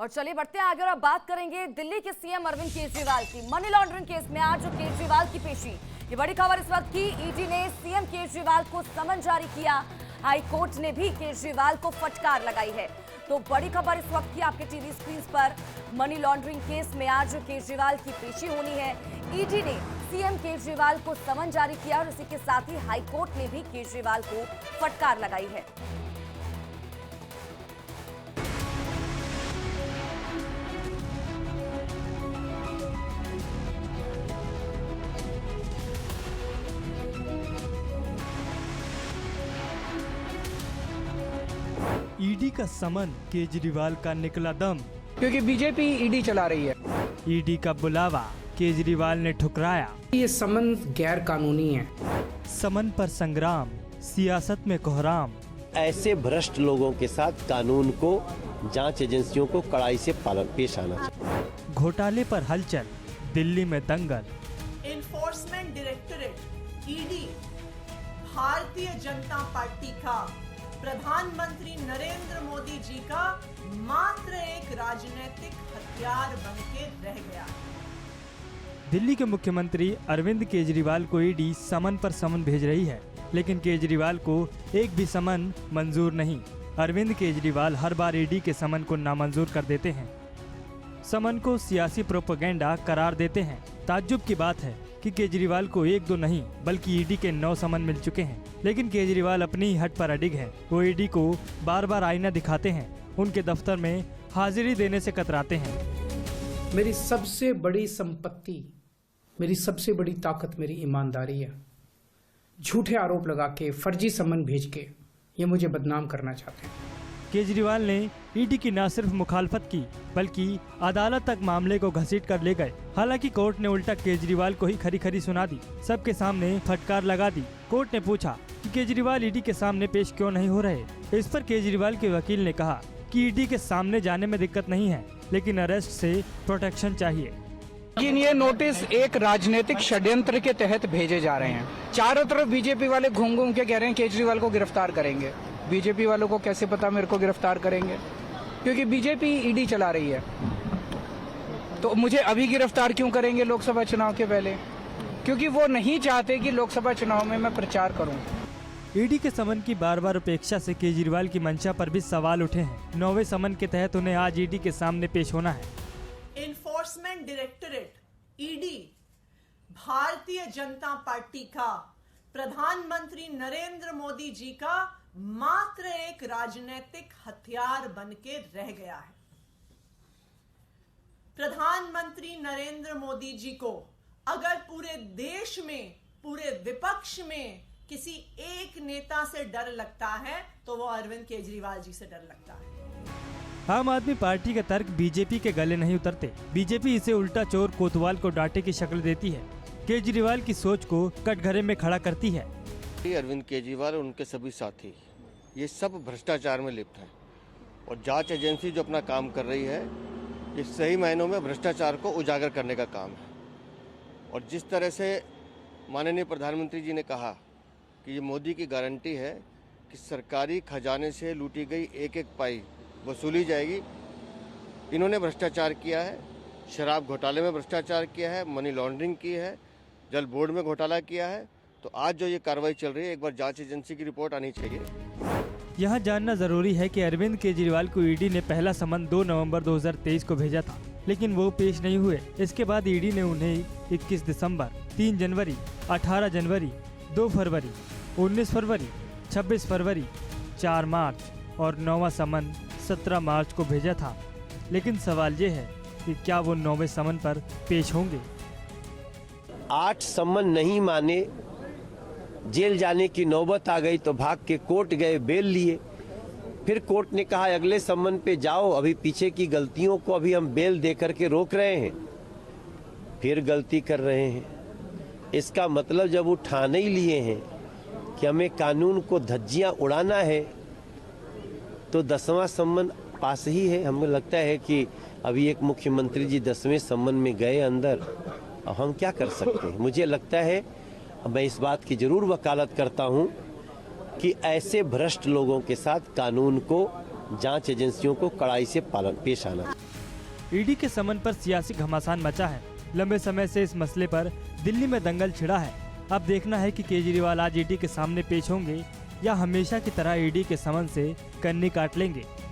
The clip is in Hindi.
और चलिए बढ़ते हैं आगे और अब बात करेंगे दिल्ली के सीएम अरविंद केजरीवाल की। मनी लॉन्ड्रिंग केस में आज केजरीवाल की पेशी, ये बड़ी खबर इस वक्त की। ईडी ने सीएम केजरीवाल को समन जारी किया, हाई कोर्ट ने भी केजरीवाल को फटकार लगाई है। तो बड़ी खबर इस वक्त की आपके टीवी स्क्रीन पर, मनी लॉन्ड्रिंग केस में आज केजरीवाल की पेशी होनी है। ईडी ने सीएम केजरीवाल को समन जारी किया और इसी के साथ ही हाई कोर्ट ने भी केजरीवाल को फटकार लगाई है। ईडी का समन, केजरीवाल का निकला दम, क्योंकि बीजेपी ईडी चला रही है। ईडी का बुलावा, केजरीवाल ने ठुकराया। ये समन गैर कानूनी है। समन पर संग्राम, सियासत में कोहराम। ऐसे भ्रष्ट लोगों के साथ कानून को, जांच एजेंसियों को कड़ाई से पेश आना चाहिए। घोटाले पर हलचल, दिल्ली में दंगल। Enforcement directorate ED Bharatiya Janata party का प्रधानमंत्री नरेंद्र मोदी जी का मात्र एक राजनीतिक हथियार बनके रह गया। दिल्ली के मुख्यमंत्री अरविंद केजरीवाल को ईडी समन पर समन भेज रही है, लेकिन केजरीवाल को एक भी समन मंजूर नहीं। अरविंद केजरीवाल हर बार ईडी के समन को नामंजूर कर देते हैं, समन को सियासी प्रोपेगेंडा करार देते हैं। ताज्जुब की बात है कि केजरीवाल को एक दो नहीं बल्कि ईडी के 9 समन मिल चुके हैं, लेकिन केजरीवाल अपनी ही हट पर अडिग है। वो ईडी को बार बार आईना दिखाते हैं, उनके दफ्तर में हाजिरी देने से कतराते हैं। मेरी सबसे बड़ी संपत्ति, मेरी सबसे बड़ी ताकत मेरी ईमानदारी है। झूठे आरोप लगा के, फर्जी समन भेज के ये मुझे बदनाम करना चाहते हैं। केजरीवाल ने ईडी की न सिर्फ मुखालफत की बल्कि अदालत तक मामले को घसीट कर ले गए। हालांकि कोर्ट ने उल्टा केजरीवाल को ही खरी खरी सुना दी, सबके सामने फटकार लगा दी। कोर्ट ने पूछा कि केजरीवाल ईडी के सामने पेश क्यों नहीं हो रहे। इस पर केजरीवाल के वकील ने कहा कि ईडी के सामने जाने में दिक्कत नहीं है, लेकिन अरेस्ट से प्रोटेक्शन चाहिए। लेकिन ये नोटिस एक राजनीतिक षड्यंत्र के तहत भेजे जा रहे हैं। चारों तरफ बीजेपी वाले घूम घूम के कह रहे हैं केजरीवाल को गिरफ्तार करेंगे। बीजेपी वालों को कैसे पता मेरे को गिरफ्तार करेंगे, क्योंकि बीजेपी ईडी चला रही है। तो मुझे अभी गिरफ्तार क्यों करेंगे लोकसभा चुनाव के पहले? क्योंकि वो नहीं चाहते कि लोकसभा चुनाव में मैं प्रचार करूं। ईडी के समन की बार बार उपेक्षा से केजरीवाल की मंशा पर भी सवाल उठे हैं। 9वें समन के तहत उन्हें आज ईडी के सामने पेश होना है। Enforcement directorate ED Bharatiya Janata party का प्रधानमंत्री नरेंद्र मोदी जी का मात्र एक राजनीतिक हथियार बनके रह गया है। प्रधानमंत्री नरेंद्र मोदी जी को अगर पूरे देश में, पूरे विपक्ष में किसी एक नेता से डर लगता है तो वो अरविंद केजरीवाल जी से डर लगता है। आम आदमी पार्टी के तर्क बीजेपी के गले नहीं उतरते। बीजेपी इसे उल्टा चोर कोतवाल को डांटे की शक्ल देती है, केजरीवाल की सोच को कटघरे में खड़ा करती है। अरविंद केजरीवाल और उनके सभी साथी ये सब भ्रष्टाचार में लिप्त हैं और जांच एजेंसी जो अपना काम कर रही है ये सही मायनों में भ्रष्टाचार को उजागर करने का काम है। और जिस तरह से माननीय प्रधानमंत्री जी ने कहा कि ये मोदी की गारंटी है कि सरकारी खजाने से लूटी गई एक एक पाई वसूली जाएगी। इन्होंने भ्रष्टाचार किया है, शराब घोटाले में भ्रष्टाचार किया है, मनी लॉन्ड्रिंग की है, जल बोर्ड में घोटाला किया है। तो आज जो ये कार्रवाई चल रही है, एक बार जांच एजेंसी की रिपोर्ट आनी चाहिए। यहाँ जानना जरूरी है कि अरविंद केजरीवाल को ईडी ने पहला समन 2 नवंबर 2023 को भेजा था, लेकिन वो पेश नहीं हुए। इसके बाद ईडी ने उन्हें 21 दिसंबर, 3 जनवरी, 18 जनवरी, 2 फरवरी, 19 फरवरी, 26 फरवरी, 4 मार्च और 9वां समन 17 मार्च को भेजा था। लेकिन सवाल ये है कि क्या वो 9वें समन पर पेश होंगे? 8 समन नहीं माने, जेल जाने की नौबत आ गई तो भाग के कोर्ट गए, बेल लिए। फिर कोर्ट ने कहा अगले समन पे जाओ, अभी पीछे की गलतियों को अभी हम बेल दे करके रोक रहे हैं। फिर गलती कर रहे हैं। इसका मतलब जब वो ठाने ही लिए हैं कि हमें कानून को धज्जियां उड़ाना है तो 10वां समन पास ही है। हमें लगता है कि अभी एक मुख्यमंत्री जी 10वें समन में गए अंदर, अब हम क्या कर सकते हैं। मुझे लगता है, मैं इस बात की जरूर वकालत करता हूं कि ऐसे भ्रष्ट लोगों के साथ कानून को, जांच एजेंसियों को कड़ाई से पेश आना। ईडी के समन पर सियासी घमासान मचा है। लंबे समय से इस मसले पर दिल्ली में दंगल छिड़ा है। अब देखना है कि केजरीवाल आज ईडी के सामने पेश होंगे या हमेशा की तरह ईडी के समन से कन्नी काट लेंगे।